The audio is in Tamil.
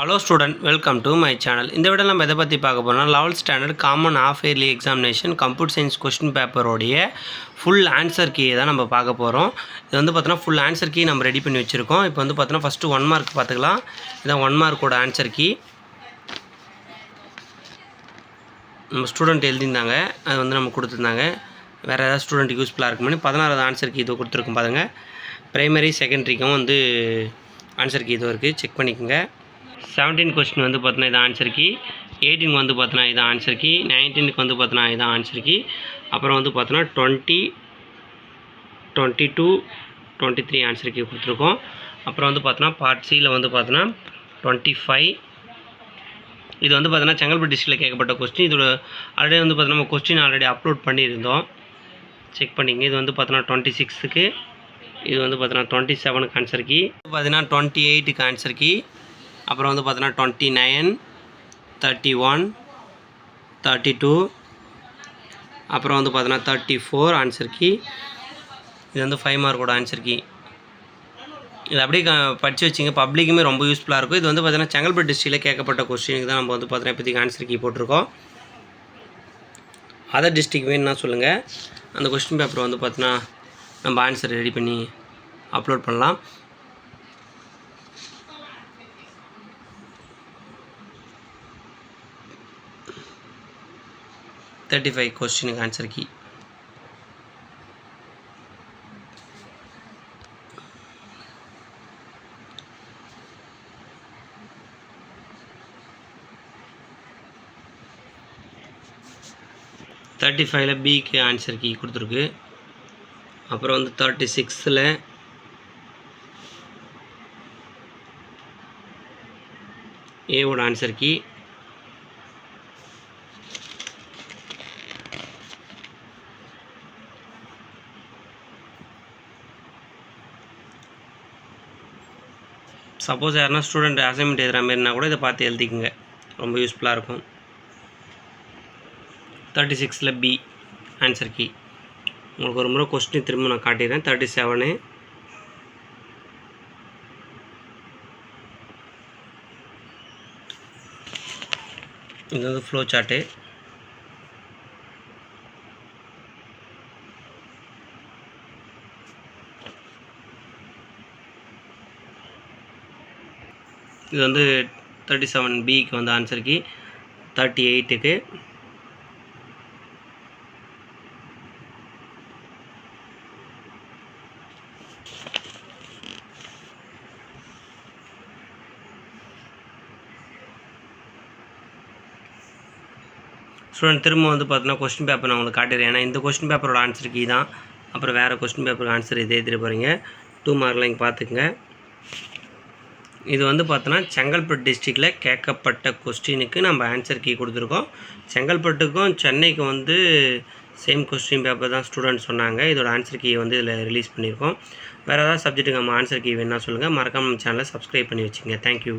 Hello student, welcome to my channel. இந்த வீடியோல நம்ம எதை பற்றி பார்க்க போறோம்னா 11th standard common half yearly examination computer science question பேப்பரோடைய ஃபுல் ஆன்சர் கீயை தான் நம்ம பார்க்க போகிறோம். இது வந்து பார்த்தோன்னா ஃபுல் ஆன்சர் கீ நம்ம ரெடி பண்ணி வச்சுருக்கோம். இப்போ வந்து பார்த்தோன்னா ஃபஸ்ட்டு 1 மார்க் பார்த்துக்கலாம். இதான் 1 மார்க்கோட ஆன்சர் கீ நம்ம ஸ்டூடெண்ட் எழுதியிருந்தாங்க, அது வந்து நம்ம கொடுத்துருந்தாங்க. வேறு ஏதாவது ஸ்டூடெண்ட்டுக்கு யூஸ்ஃபுல்லாக இருக்கும்னு 16வது ஆன்சர் கீ இது கொடுத்துருக்கோம் பாருங்கள். ப்ரைமரி செகண்டரிக்கும் வந்து ஆன்சர் கீ இது இருக்குது, செக் பண்ணிக்கோங்க. 17 கொஸ்டின் வந்து பார்த்தோன்னா இது ஆன்சர் கீ, 18 வந்து பார்த்தோன்னா இது ஆன்சர் கீ, 19க்கு வந்து பார்த்தோன்னா இது ஆன்சர் கீ, அப்புறம் வந்து பார்த்தோன்னா 20, 22, 23 ஆன்சர் கீ கொடுத்துருக்கோம். அப்புறம் வந்து பார்த்தோன்னா பார்ட் சியில் வந்து பார்த்தோன்னா 25. இது வந்து பார்த்தோன்னா செங்கல்பட்டு டிஸ்ட்ரிக்டில் கேட்கப்பட்ட கொஸ்டின். இதோட ஆல்ரெடி வந்து பார்த்தோன்னா நம்ம கொஸ்டின் ஆல்ரெடி அப்லோட் பண்ணியிருந்தோம், செக் பண்ணிங்க. இது வந்து பார்த்தோன்னா 26க்கு, இது வந்து பார்த்தோன்னா 27க்கு ஆன்சர் கீ, பார்த்தீங்கன்னா 28க்கு ஆன்சர் கீ, அப்புறம் வந்து பார்த்தோன்னா 29, 31, 32, அப்புறம் வந்து பார்த்தோன்னா 34 ஆன்சர் கீ. இது வந்து 5 மார்க்கோட ஆன்சர் கீ. இது அப்படியே படித்து வச்சிங்க, பப்ளிக்குமே ரொம்ப யூஸ்ஃபுல்லாக இருக்கும். இது வந்து பார்த்தீங்கன்னா செங்கல்பட்டு டிஸ்ட்ரிக்டில் கேட்கப்பட்ட கொஸ்டினுக்கு தான் நம்ம வந்து பார்த்தோன்னா இப்போதைக்கு ஆன்சர் கீ போட்டிருக்கோம். அதர் டிஸ்ட்ரிக்ட் வேணும்னா சொல்லுங்கள், அந்த கொஸ்டின் பேப்பர் வந்து பார்த்தோன்னா நம்ம ஆன்சர் ரெடி பண்ணி அப்லோட் பண்ணலாம். $35 கொஸ்டினுக்கு ஆன்சர் கீ. $35 பிக்கு ஆன்சர் கீ கொடுத்துருக்கு. அப்புறம் வந்து 36ல் ஏவோட ஆன்சர் கீ. சப்போஸ் யாருன்னா ஸ்டூடெண்ட் அசைன்மெண்ட் எழுதுகிற மாதிரினா கூட இதை பார்த்து எழுதிக்குங்க, ரொம்ப யூஸ்ஃபுல்லாக இருக்கும். 36ல் பி ஆன்சர் கீ. உங்களுக்கு ஒரு முறை கொஸ்டின் திரும்ப நான் காட்டிடுறேன். 37, இது வந்து ஃப்ளோ சார்ட்டு. இது வந்து 37 பிக்கு வந்து ஆன்சர் கீ. 38க்கு, ஸ்டூடெண்ட் திரும்ப வந்து பார்த்தோன்னா கொஸ்டின் பேப்பர் நான் உங்களுக்கு காட்டிடுறேன். ஏன்னா இந்த கொஸ்டின் பேப்பரோட ஆன்சர் கீ தான், அப்புறம் வேறு கொஸ்டின் பேப்பருக்கு ஆன்சர் இதே எழுதிட்டு போகிறீங்க. 2 மார்க்கில் இங்கே பார்த்துக்குங்க. இது வந்து பார்த்தோன்னா செங்கல்பட்டு டிஸ்ட்ரிக்டில் கேட்கப்பட்ட கொஸ்டினுக்கு நம்ம ஆன்சர் கீ கொடுத்துருக்கோம். செங்கல்பட்டுக்கும் சென்னைக்கும் வந்து சேம் கொஸ்டின் பேப்பர் தான் ஸ்டூடெண்ட் சொன்னாங்க. இதோட ஆன்சர் கீ வந்து இதில் ரிலீஸ் பண்ணியிருக்கோம். வேறு ஏதாவது சப்ஜெக்ட்டுக்கு நம்ம ஆன்சர் கீ வேணுன்னா சொல்லுங்கள். மறக்காம நம்ம சேனலை சப்ஸ்கிரைப் பண்ணி வச்சுங்க. தேங்க்யூ.